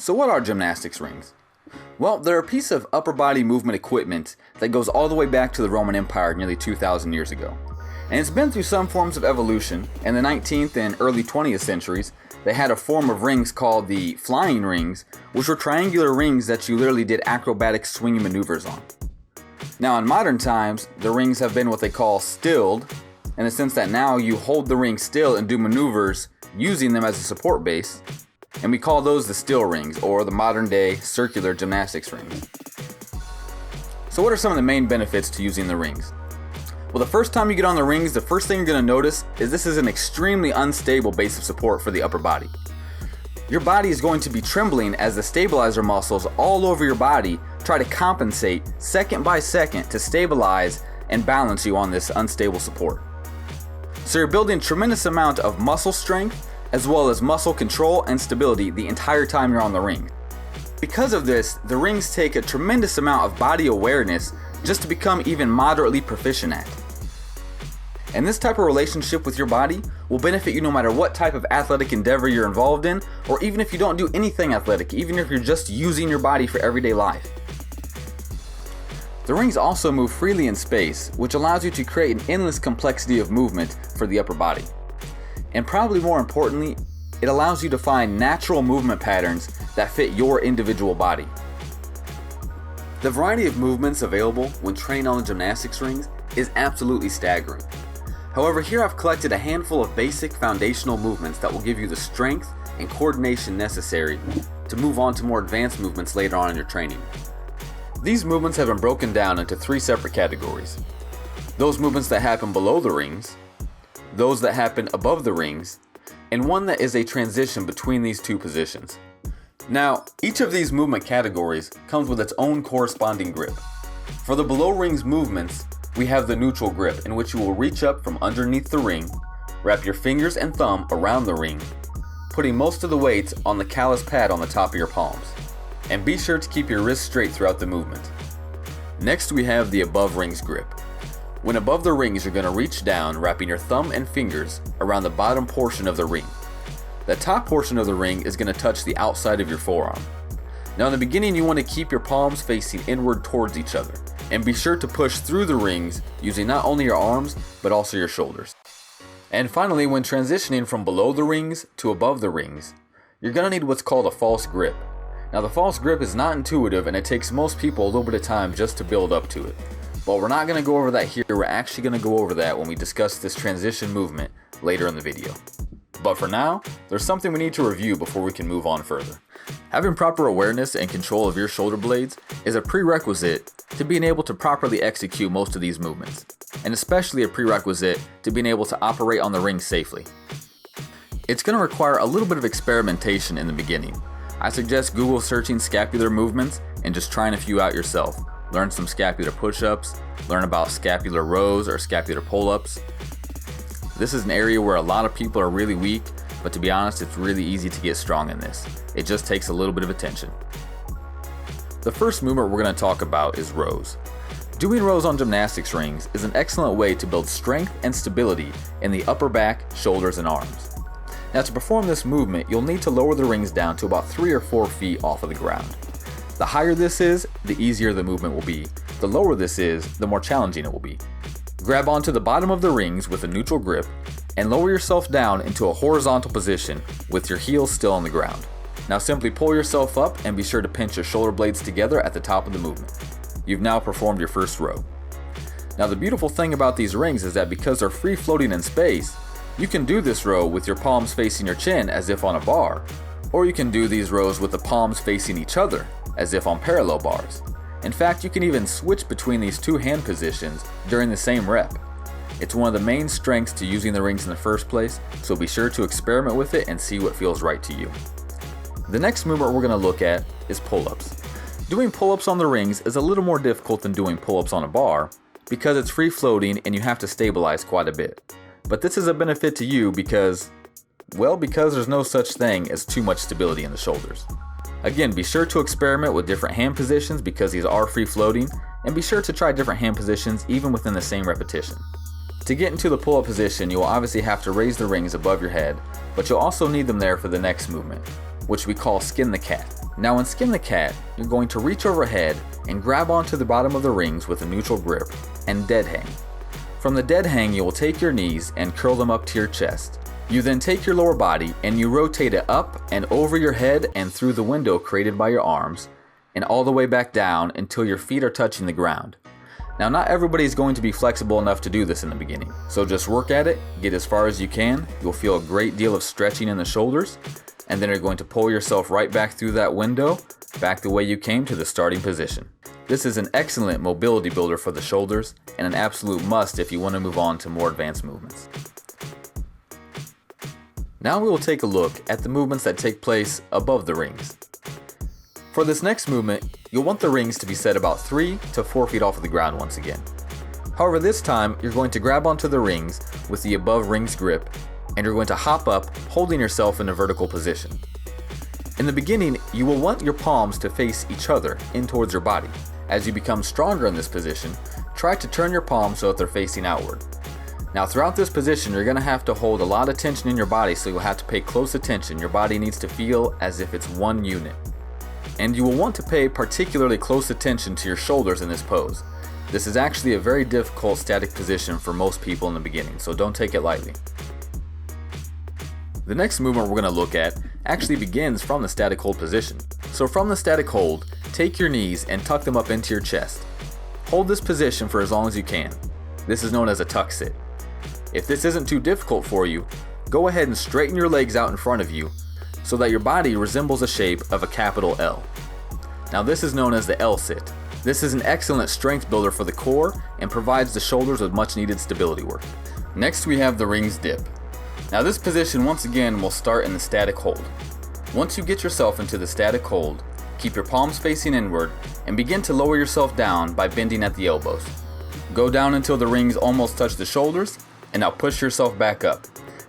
So what are gymnastics rings? Well, they're a piece of upper body movement equipment that goes all the way back to the Roman Empire nearly 2,000 years ago. And it's been through some forms of evolution. In the 19th and early 20th centuries, they had a form of rings called the flying rings, which were triangular rings that you literally did acrobatic swinging maneuvers on. Now in modern times, the rings have been what they call stilled, in the sense that now you hold the ring still and do maneuvers using them as a support base, and we call those the still rings, or the modern day circular gymnastics rings. So what are some of the main benefits to using the rings? Well, the first time you get on the rings, the first thing you're going to notice is this is an extremely unstable base of support for the upper body. Your body is going to be trembling as the stabilizer muscles all over your body try to compensate second by second to stabilize and balance you on this unstable support. So you're building a tremendous amount of muscle strength as well as muscle control and stability the entire time you're on the ring. Because of this, the rings take a tremendous amount of body awareness just to become even moderately proficient at. And this type of relationship with your body will benefit you no matter what type of athletic endeavor you're involved in, or even if you don't do anything athletic, even if you're just using your body for everyday life. The rings also move freely in space, which allows you to create an endless complexity of movement for the upper body. And probably more importantly, it allows you to find natural movement patterns that fit your individual body. The variety of movements available when trained on the gymnastics rings is absolutely staggering. However, here I've collected a handful of basic foundational movements that will give you the strength and coordination necessary to move on to more advanced movements later on in your training. These movements have been broken down into three separate categories. Those movements that happen below the rings, those that happen above the rings, and one that is a transition between these two positions. Now, each of these movement categories comes with its own corresponding grip. For the below rings movements, we have the neutral grip, in which you will reach up from underneath the ring, wrap your fingers and thumb around the ring, putting most of the weight on the callus pad on the top of your palms. And be sure to keep your wrists straight throughout the movement. Next, we have the above rings grip. When above the rings, you're going to reach down, wrapping your thumb and fingers around the bottom portion of the ring. The top portion of the ring is going to touch the outside of your forearm. Now in the beginning, you want to keep your palms facing inward towards each other, and be sure to push through the rings using not only your arms, but also your shoulders. And finally, when transitioning from below the rings to above the rings, you're going to need what's called a false grip. Now the false grip is not intuitive, and it takes most people a little bit of time just to build up to it. But we're not going to go over that here, we're actually going to go over that when we discuss this transition movement later in the video. But for now, there's something we need to review before we can move on further. Having proper awareness and control of your shoulder blades is a prerequisite to being able to properly execute most of these movements, and especially a prerequisite to being able to operate on the ring safely. It's going to require a little bit of experimentation in the beginning. I suggest Google searching scapular movements and just trying a few out yourself. Learn some scapular push-ups, learn about scapular rows or scapular pull-ups. This is an area where a lot of people are really weak, but to be honest, it's really easy to get strong in this. It just takes a little bit of attention. The first movement we're going to talk about is rows. Doing rows on gymnastics rings is an excellent way to build strength and stability in the upper back, shoulders, and arms. Now to perform this movement, you'll need to lower the rings down to about 3 or 4 feet off of the ground. The higher this is, the easier the movement will be. The lower this is, the more challenging it will be. Grab onto the bottom of the rings with a neutral grip and lower yourself down into a horizontal position with your heels still on the ground. Now simply pull yourself up and be sure to pinch your shoulder blades together at the top of the movement. You've now performed your first row. Now the beautiful thing about these rings is that because they're free floating in space, you can do this row with your palms facing your chin as if on a bar, or you can do these rows with the palms facing each other as if on parallel bars. In fact, you can even switch between these two hand positions during the same rep. It's one of the main strengths to using the rings in the first place, so be sure to experiment with it and see what feels right to you. The next movement we're going to look at is pull-ups. Doing pull-ups on the rings is a little more difficult than doing pull-ups on a bar because it's free floating and you have to stabilize quite a bit. But this is a benefit to you because there's no such thing as too much stability in the shoulders. Again, be sure to experiment with different hand positions because these are free floating, and be sure to try different hand positions even within the same repetition. To get into the pull-up position, you will obviously have to raise the rings above your head, but you'll also need them there for the next movement. which we call skin the cat. Now in skin the cat, you're going to reach overhead and grab onto the bottom of the rings with a neutral grip and dead hang. From the dead hang, you will take your knees and curl them up to your chest. You then take your lower body and you rotate it up and over your head and through the window created by your arms and all the way back down until your feet are touching the ground. Now not everybody is going to be flexible enough to do this in the beginning, so just work at it, get as far as you can. You'll feel a great deal of stretching in the shoulders, and then you're going to pull yourself right back through that window, back the way you came to the starting position. This is an excellent mobility builder for the shoulders and an absolute must if you want to move on to more advanced movements. Now we will take a look at the movements that take place above the rings. For this next movement, you'll want the rings to be set about 3 to 4 feet off of the ground once again. However, this time you're going to grab onto the rings with the above rings grip and you're going to hop up, holding yourself in a vertical position. In the beginning, you will want your palms to face each other in towards your body. As you become stronger in this position, try to turn your palms so that they're facing outward. Now throughout this position, you're going to have to hold a lot of tension in your body, so you'll have to pay close attention. Your body needs to feel as if it's one unit. And you will want to pay particularly close attention to your shoulders in this pose. This is actually a very difficult static position for most people in the beginning, so don't take it lightly. The next movement we're going to look at actually begins from the static hold position. So from the static hold, take your knees and tuck them up into your chest. Hold this position for as long as you can. This is known as a tuck sit. If this isn't too difficult for you, go ahead and straighten your legs out in front of you so that your body resembles the shape of a capital L. Now this is known as the L sit. This is an excellent strength builder for the core and provides the shoulders with much needed stability work. Next we have the rings dip. Now this position once again will start in the static hold. Once you get yourself into the static hold, keep your palms facing inward and begin to lower yourself down by bending at the elbows. Go down until the rings almost touch the shoulders, and now push yourself back up.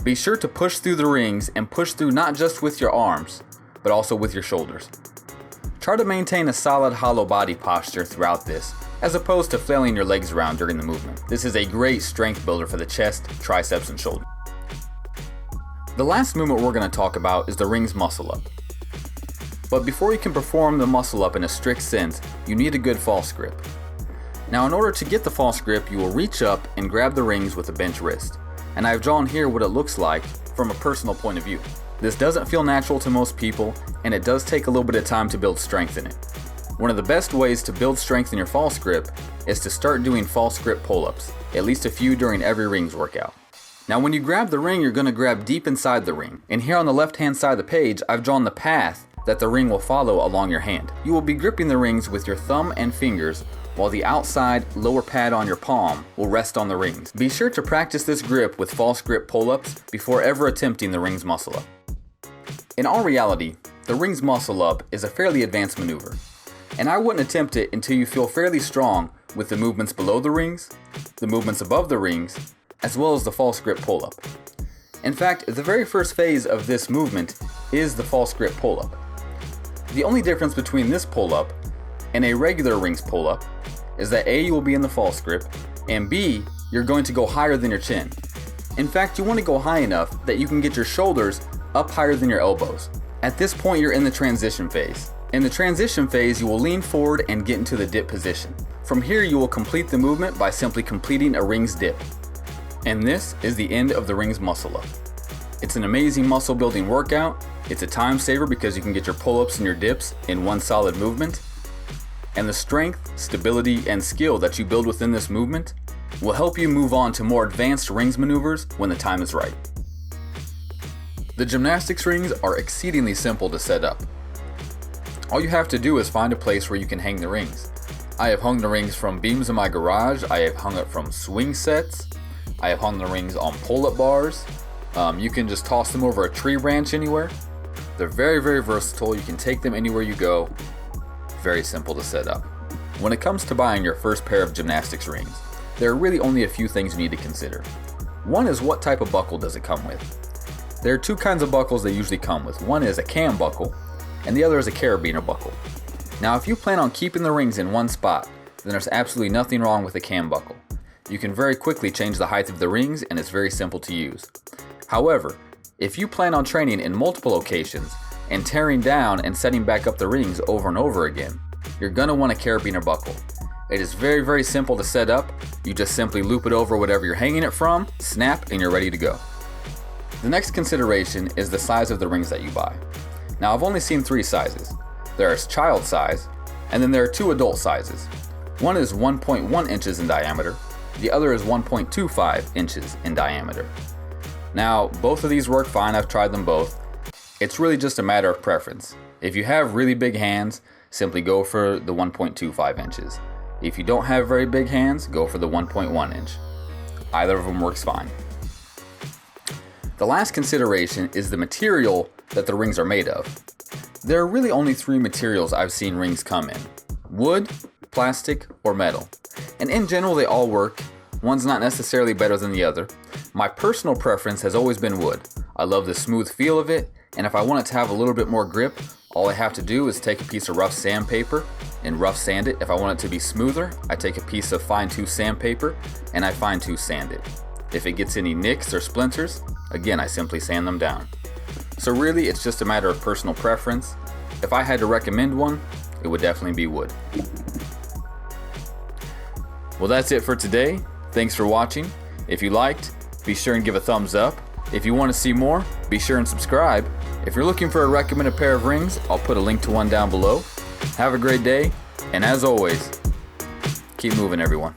Be sure to push through the rings and push through not just with your arms, but also with your shoulders. Try to maintain a solid hollow body posture throughout this, as opposed to flailing your legs around during the movement. This is a great strength builder for the chest, triceps, and shoulder. The last movement we're going to talk about is the rings muscle up. But before you can perform the muscle up in a strict sense, you need a good false grip. Now in order to get the false grip, you will reach up and grab the rings with a bench wrist. And I've drawn here what it looks like from a personal point of view. This doesn't feel natural to most people, and it does take a little bit of time to build strength in it. One of the best ways to build strength in your false grip is to start doing false grip pull-ups, at least a few during every rings workout. Now when you grab the ring, you're going to grab deep inside the ring. And here on the left hand side of the page, I've drawn the path that the ring will follow along your hand. You will be gripping the rings with your thumb and fingers, while the outside lower pad on your palm will rest on the rings. Be sure to practice this grip with false grip pull-ups before ever attempting the rings muscle up. In all reality, the rings muscle up is a fairly advanced maneuver, and I wouldn't attempt it until you feel fairly strong with the movements below the rings, the movements above the rings, as well as the false grip pull-up. In fact, the very first phase of this movement is the false grip pull-up. The only difference between this pull-up and a regular rings pull-up is that A, you will be in the false grip, and B, you're going to go higher than your chin. In fact, you want to go high enough that you can get your shoulders up higher than your elbows. At this point, you're in the transition phase. In the transition phase, you will lean forward and get into the dip position. From here, you will complete the movement by simply completing a rings dip. And this is the end of the rings muscle up. It's an amazing muscle building workout. It's a time saver because you can get your pull-ups and your dips in one solid movement. And the strength, stability, and skill that you build within this movement will help you move on to more advanced rings maneuvers when the time is right. The gymnastics rings are exceedingly simple to set up. All you have to do is find a place where you can hang the rings. I have hung the rings from beams in my garage. I have hung it from swing sets. I have hung the rings on pull-up bars. You can just toss them over a tree branch anywhere. They're very, very versatile. You can take them anywhere you go. Very simple to set up. When it comes to buying your first pair of gymnastics rings, there are really only a few things you need to consider. One is what type of buckle does it come with? There are two kinds of buckles they usually come with. One is a cam buckle, and the other is a carabiner buckle. Now if you plan on keeping the rings in one spot, then there's absolutely nothing wrong with a cam buckle. You can very quickly change the height of the rings and it's very simple to use. However, if you plan on training in multiple locations, and tearing down and setting back up the rings over and over again. You're going to want a carabiner buckle. It is very, very simple to set up. You just simply loop it over whatever you're hanging it from, snap, and you're ready to go. The next consideration is the size of the rings that you buy. Now, I've only seen 3 sizes. There is child size, and then there are 2 adult sizes. One is 1.1 inches in diameter, the other is 1.25 inches in diameter. Now, both of these work fine, I've tried them both. It's really just a matter of preference. If you have really big hands, simply go for the 1.25 inches. If you don't have very big hands, go for the 1.1 inch. Either of them works fine. The last consideration is the material that the rings are made of. There are really only 3 materials I've seen rings come in: wood, plastic, or metal. And in general, they all work. One's not necessarily better than the other. My personal preference has always been wood. I love the smooth feel of it, and if I want it to have a little bit more grip, all I have to do is take a piece of rough sandpaper and rough sand it. If I want it to be smoother, I take a piece of fine-tooth sandpaper and I fine-tooth sand it. If it gets any nicks or splinters, again, I simply sand them down. So really, it's just a matter of personal preference. If I had to recommend one, it would definitely be wood. Well, that's it for today. Thanks for watching. If you liked, be sure and give a thumbs up. If you want to see more, be sure and subscribe. If you're looking for a recommended pair of rings, I'll put a link to one down below. Have a great day, and as always, keep moving, everyone.